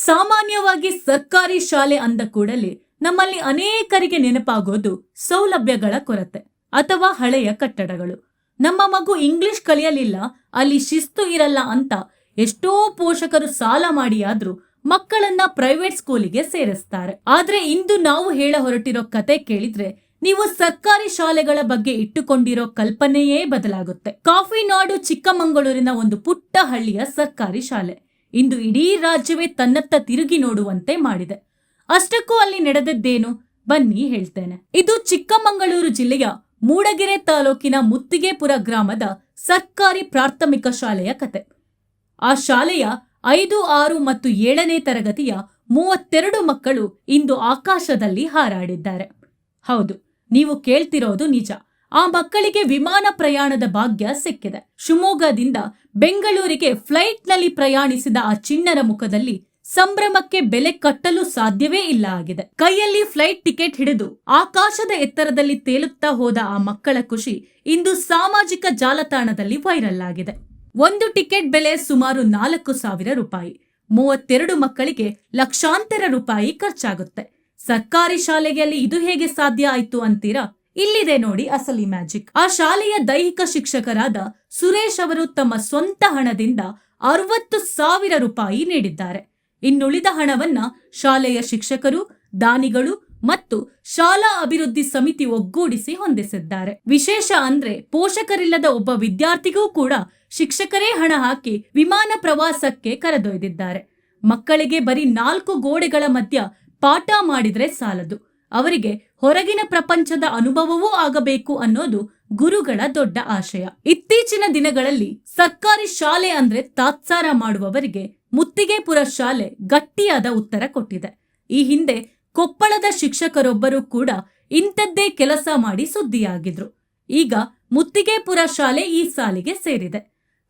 ಸಾಮಾನ್ಯವಾಗಿ ಸರ್ಕಾರಿ ಶಾಲೆ ಅಂದ ಕೂಡಲೇ ನಮ್ಮಲ್ಲಿ ಅನೇಕರಿಗೆ ನೆನಪಾಗೋದು ಸೌಲಭ್ಯಗಳ ಕೊರತೆ ಅಥವಾ ಹಳೆಯ ಕಟ್ಟಡಗಳು. ನಮ್ಮ ಮಗು ಇಂಗ್ಲಿಷ್ ಕಲಿಯಲಿಲ್ಲ, ಅಲ್ಲಿ ಶಿಸ್ತು ಇರಲ್ಲ ಅಂತ ಎಷ್ಟೋ ಪೋಷಕರು ಸಾಲ ಮಾಡಿಯಾದ್ರೂ ಮಕ್ಕಳನ್ನ ಪ್ರೈವೇಟ್ ಸ್ಕೂಲಿಗೆ ಸೇರಿಸ್ತಾರೆ. ಆದ್ರೆ ಇಂದು ನಾವು ಹೇಳ ಹೊರಟಿರೋ ಕತೆ ಕೇಳಿದ್ರೆ ನೀವು ಸರ್ಕಾರಿ ಶಾಲೆಗಳ ಬಗ್ಗೆ ಇಟ್ಟುಕೊಂಡಿರೋ ಕಲ್ಪನೆಯೇ ಬದಲಾಗುತ್ತೆ. ಕಾಫಿ ನಾಡು ಚಿಕ್ಕಮಗಳೂರಿನ ಒಂದು ಪುಟ್ಟ ಹಳ್ಳಿಯ ಸರ್ಕಾರಿ ಶಾಲೆ ಇಂದು ಇಡೀ ರಾಜ್ಯವೇ ತನ್ನತ್ತ ತಿರುಗಿ ನೋಡುವಂತೆ ಮಾಡಿದೆ. ಅಷ್ಟಕ್ಕೂ ಅಲ್ಲಿ ನಡೆದದ್ದೇನು ಬನ್ನಿ ಹೇಳ್ತೇನೆ. ಇದು ಚಿಕ್ಕಮಗಳೂರು ಜಿಲ್ಲೆಯ ಮೂಡಗೆರೆ ತಾಲೂಕಿನ ಮುತ್ತಿಗೆಪುರ ಗ್ರಾಮದ ಸರ್ಕಾರಿ ಪ್ರಾಥಮಿಕ ಶಾಲೆಯ ಕತೆ. ಆ ಶಾಲೆಯ 5, 6 ಮತ್ತು 7ನೇ ತರಗತಿಯ 32 ಮಕ್ಕಳು ಇಂದು ಆಕಾಶದಲ್ಲಿ ಹಾರಾಡಿದ್ದಾರೆ. ಹೌದು, ನೀವು ಕೇಳ್ತಿರೋದು ನಿಜ. ಆ ಮಕ್ಕಳಿಗೆ ವಿಮಾನ ಪ್ರಯಾಣದ ಭಾಗ್ಯ ಸಿಕ್ಕಿದೆ. ಶಿವಮೊಗ್ಗದಿಂದ ಬೆಂಗಳೂರಿಗೆ ಫ್ಲೈಟ್ನಲ್ಲಿ ಪ್ರಯಾಣಿಸಿದ ಆ ಚಿಣ್ಣರ ಮುಖದಲ್ಲಿ ಸಂಭ್ರಮಕ್ಕೆ ಬೆಲೆ ಕಟ್ಟಲು ಸಾಧ್ಯವೇ ಇಲ್ಲ ಆಗಿದೆ. ಕೈಯಲ್ಲಿ ಫ್ಲೈಟ್ ಟಿಕೆಟ್ ಹಿಡಿದು ಆಕಾಶದ ಎತ್ತರದಲ್ಲಿ ತೇಲುತ್ತಾ ಹೋದ ಆ ಮಕ್ಕಳ ಖುಷಿ ಇಂದು ಸಾಮಾಜಿಕ ಜಾಲತಾಣದಲ್ಲಿ ವೈರಲ್ ಆಗಿದೆ. ಒಂದು ಟಿಕೆಟ್ ಬೆಲೆ ಸುಮಾರು 4,000 ರೂಪಾಯಿ. 32 ಮಕ್ಕಳಿಗೆ ಲಕ್ಷಾಂತರ ರೂಪಾಯಿ ಖರ್ಚಾಗುತ್ತೆ. ಸರ್ಕಾರಿ ಶಾಲೆಯಲ್ಲಿ ಇದು ಹೇಗೆ ಸಾಧ್ಯ ಆಯ್ತು ಅಂತೀರಾ? ಇಲ್ಲಿದೆ ನೋಡಿ ಅಸಲಿ ಮ್ಯಾಜಿಕ್. ಆ ಶಾಲೆಯ ದೈಹಿಕ ಶಿಕ್ಷಕರಾದ ಸುರೇಶ್ ಅವರು ತಮ್ಮ ಸ್ವಂತ ಹಣದಿಂದ 60,000 ರೂಪಾಯಿ ನೀಡಿದ್ದಾರೆ. ಇನ್ನುಳಿದ ಹಣವನ್ನ ಶಾಲೆಯ ಶಿಕ್ಷಕರು, ದಾನಿಗಳು ಮತ್ತು ಶಾಲಾ ಅಭಿವೃದ್ಧಿ ಸಮಿತಿ ಒಗ್ಗೂಡಿಸಿ ಹೊಂದಿಸಿದ್ದಾರೆ. ವಿಶೇಷ ಅಂದ್ರೆ ಪೋಷಕರಿಲ್ಲದ ಒಬ್ಬ ವಿದ್ಯಾರ್ಥಿಗೂ ಕೂಡ ಶಿಕ್ಷಕರೇ ಹಣ ಹಾಕಿ ವಿಮಾನ ಪ್ರವಾಸಕ್ಕೆ ಕರೆದೊಯ್ದಿದ್ದಾರೆ. ಮಕ್ಕಳಿಗೆ ಬರೀ 4 ಗೋಡೆಗಳ ಮಧ್ಯ ಪಾಠ ಮಾಡಿದ್ರೆ ಸಾಲದು, ಅವರಿಗೆ ಹೊರಗಿನ ಪ್ರಪಂಚದ ಅನುಭವವೂ ಆಗಬೇಕು ಅನ್ನೋದು ಗುರುಗಳ ದೊಡ್ಡ ಆಶಯ. ಇತ್ತೀಚಿನ ದಿನಗಳಲ್ಲಿ ಸರ್ಕಾರಿ ಶಾಲೆ ಅಂದ್ರೆ ತಾತ್ಸಾರ ಮಾಡುವವರಿಗೆ ಮುತ್ತಿಗೆಪುರ ಶಾಲೆ ಗಟ್ಟಿಯಾದ ಉತ್ತರ ಕೊಟ್ಟಿದೆ. ಈ ಹಿಂದೆ ಕೊಪ್ಪಳದ ಶಿಕ್ಷಕರೊಬ್ಬರು ಕೂಡ ಇಂಥದ್ದೇ ಕೆಲಸ ಮಾಡಿ ಸುದ್ದಿಯಾಗಿದ್ರು. ಈಗ ಮುತ್ತಿಗೆಪುರ ಶಾಲೆ ಈ ಸಾಲಿಗೆ ಸೇರಿದೆ.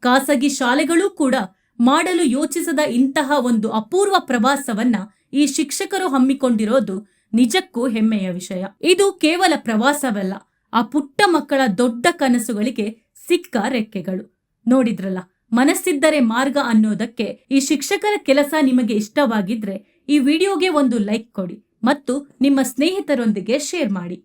ಖಾಸಗಿ ಶಾಲೆಗಳೂ ಕೂಡ ಮಾಡಲು ಯೋಚಿಸದ ಇಂತಹ ಒಂದು ಅಪೂರ್ವ ಪ್ರವಾಸವನ್ನ ಈ ಶಿಕ್ಷಕರು ಹಮ್ಮಿಕೊಂಡಿರೋದು ನಿಜಕ್ಕೂ ಹೆಮ್ಮೆಯ ವಿಷಯ. ಇದು ಕೇವಲ ಪ್ರವಾಸವಲ್ಲ, ಆ ಪುಟ್ಟ ಮಕ್ಕಳ ದೊಡ್ಡ ಕನಸುಗಳಿಗೆ ಸಿಕ್ಕ ರೆಕ್ಕೆಗಳು. ನೋಡಿದ್ರಲ್ಲ, ಮನಸ್ಸಿದ್ದರೆ ಮಾರ್ಗ ಅನ್ನೋದಕ್ಕೆ ಈ ಶಿಕ್ಷಕರ ಕೆಲಸ ನಿಮಗೆ ಇಷ್ಟವಾಗಿದ್ರೆ ಈ ವಿಡಿಯೋಗೆ ಒಂದು ಲೈಕ್ ಕೊಡಿ ಮತ್ತು ನಿಮ್ಮ ಸ್ನೇಹಿತರೊಂದಿಗೆ ಶೇರ್ ಮಾಡಿ.